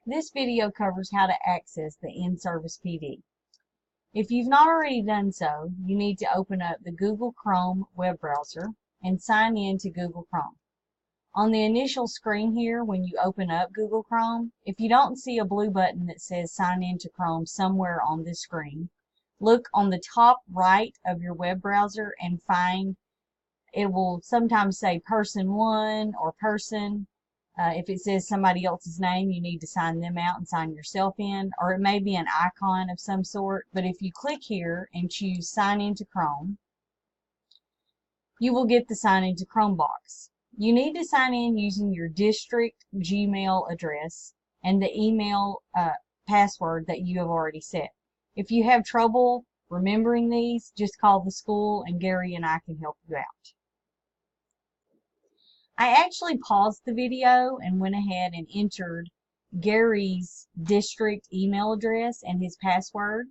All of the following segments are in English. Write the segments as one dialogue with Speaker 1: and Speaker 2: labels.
Speaker 1: This video covers how to access the in-service PD. If you've not already done so, you need to open up the Google Chrome web browser and sign in to Google Chrome. On the initial screen here, when you open up Google Chrome, if you don't see a blue button that says sign in to Chrome somewhere on this screen, look on the top right of your web browser and find, it will sometimes say person 1 or person. If it says somebody else's name, you need to sign them out and sign yourself in, or it may be an icon of some sort. But if you click here and choose sign into Chrome, you will get the sign into Chrome box. You need to sign in using your district Gmail address and the email password that you have already set. If you have trouble remembering these, just call the school and Gary and I can help you out. I actually paused the video and went ahead and entered Gary's district email address and his password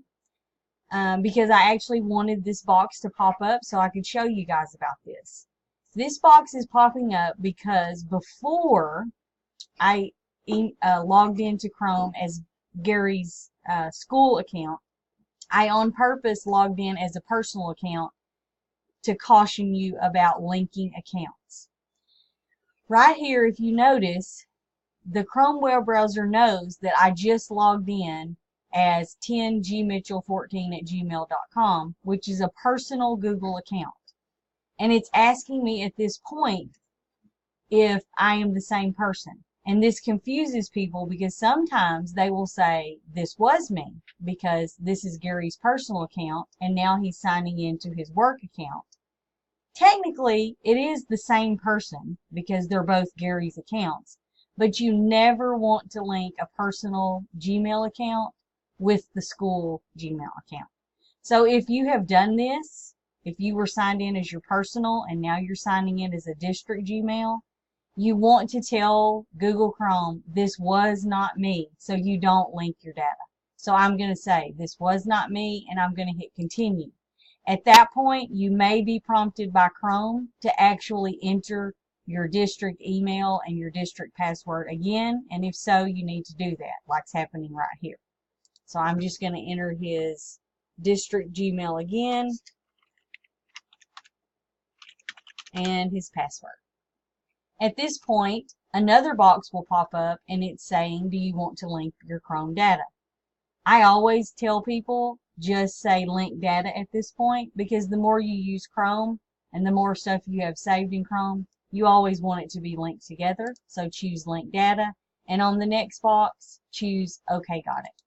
Speaker 1: because I actually wanted this box to pop up so I could show you guys about this. This box is popping up because before I logged into Chrome as Gary's school account, I on purpose logged in as a personal account to caution you about linking accounts. Right here, if you notice, the Chrome web browser knows that I just logged in as 10gmitchell14@gmail.com, which is a personal Google account. And it's asking me at this point if I am the same person. And this confuses people because sometimes they will say, this was me, because this is Gary's personal account, and now he's signing into his work account. Technically, it is the same person because they're both Gary's accounts, but you never want to link a personal Gmail account with the school Gmail account. So if you have done this, if you were signed in as your personal and now you're signing in as a district Gmail, you want to tell Google Chrome, this was not me, so you don't link your data. So I'm going to say, this was not me, and I'm going to hit continue. At that point, you may be prompted by Chrome to actually enter your district email and your district password again, and if so, you need to do that, like's happening right here. So I'm just going to enter his district Gmail again and his password. At this point, another box will pop up and it's saying, do you want to link your Chrome data? I always tell people, just say link data at this point, because the more you use Chrome and the more stuff you have saved in Chrome, you always want it to be linked together. So choose link data, and on the next box, choose OK, got it.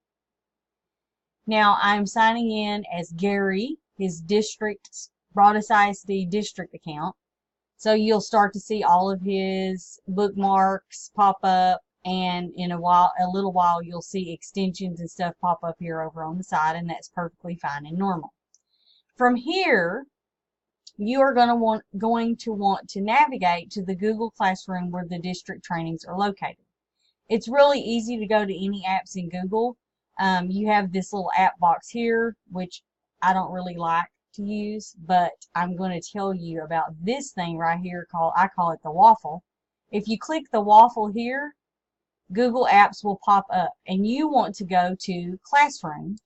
Speaker 1: Now I'm signing in as Gary, his district, Broadus ISD district account. So you'll start to see all of his bookmarks pop up, and in a little while, you'll see extensions and stuff pop up here over on the side, and that's perfectly fine and normal. From here, you are going to want to navigate to the Google Classroom where the district trainings are located. It's really easy to go to any apps in Google. You have this little app box here, which I don't really like to use, but I'm going to tell you about this thing right here I call it the waffle. If you click the waffle here, Google Apps will pop up, and you want to go to Classroom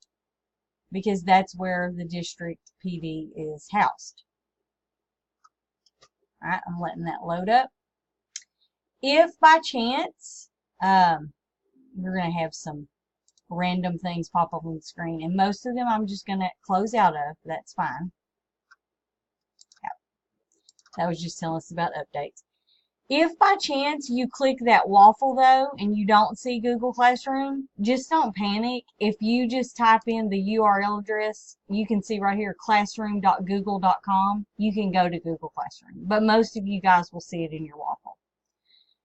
Speaker 1: because that's where the district PD is housed. All right, I'm letting that load up. If by chance you're going to have some random things pop up on the screen, and most of them I'm just going to close out of, that's fine. That was just telling us about updates. If by chance you click that waffle though and you don't see Google Classroom, just don't panic. If you just type in the URL address, you can see right here, classroom.google.com, you can go to Google Classroom. But most of you guys will see it in your waffle.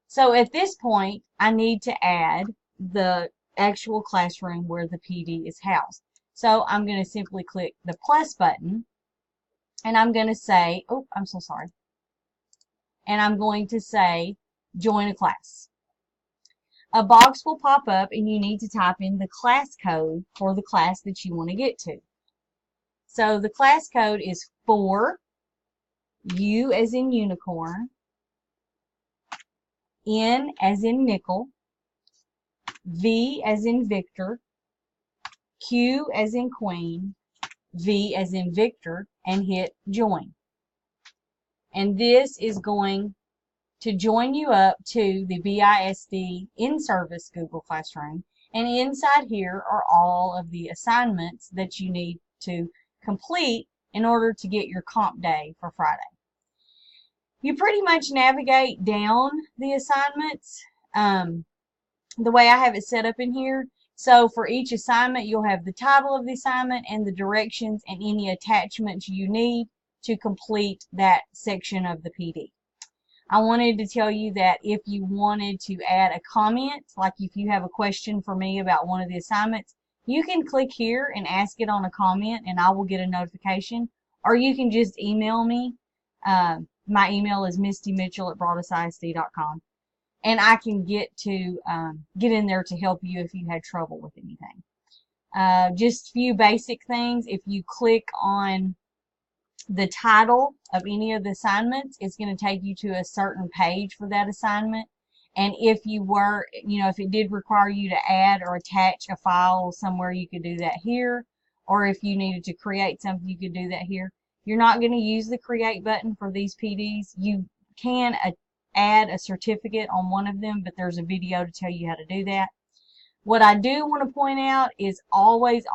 Speaker 1: So at this point, I need to add the actual classroom where the PD is housed. So I'm going to simply click the plus button, and I'm going to say, oh, I'm so sorry. And I'm going to say, join a class. A box will pop up and you need to type in the class code for the class that you want to get to. So the class code is 4, U as in unicorn, N as in nickel, V as in Victor, Q as in Queen, V as in Victor, and hit join. And this is going to join you up to the BISD in-service Google Classroom. And inside here are all of the assignments that you need to complete in order to get your comp day for Friday. You pretty much navigate down the assignments the way I have it set up in here. So for each assignment, you'll have the title of the assignment and the directions and any attachments you need to complete that section of the PD. I wanted to tell you that if you wanted to add a comment, like if you have a question for me about one of the assignments, you can click here and ask it on a comment and I will get a notification. Or you can just email me. My email is mistymitchell@broadusisd.com. And I can get in there to help you if you had trouble with anything. Just a few basic things. If you click on the title of any of the assignments, it's going to take you to a certain page for that assignment. And if you were, if it did require you to add or attach a file somewhere, you could do that here. Or if you needed to create something, you could do that here. You're not going to use the create button for these PDs. You can add a certificate on one of them, but there's a video to tell you how to do that. What I do want to point out is always,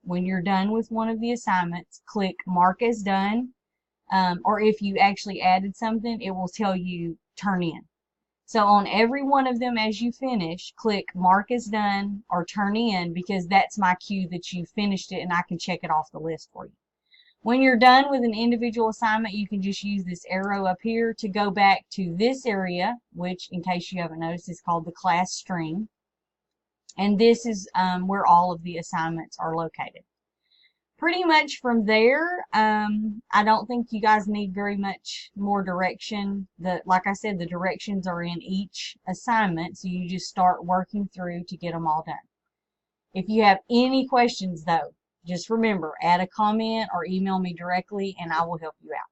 Speaker 1: when you're done with one of the assignments, click mark as done. Or if you actually added something, it will tell you turn in. So on every one of them as you finish, click mark as done or turn in, because that's my cue that you finished it and I can check it off the list for you. When you're done with an individual assignment, you can just use this arrow up here to go back to this area, which, in case you haven't noticed, is called the class stream. And this is where all of the assignments are located. Pretty much from there, I don't think you guys need very much more direction. Like I said, the directions are in each assignment, so you just start working through to get them all done. If you have any questions, though, just remember, add a comment or email me directly and I will help you out.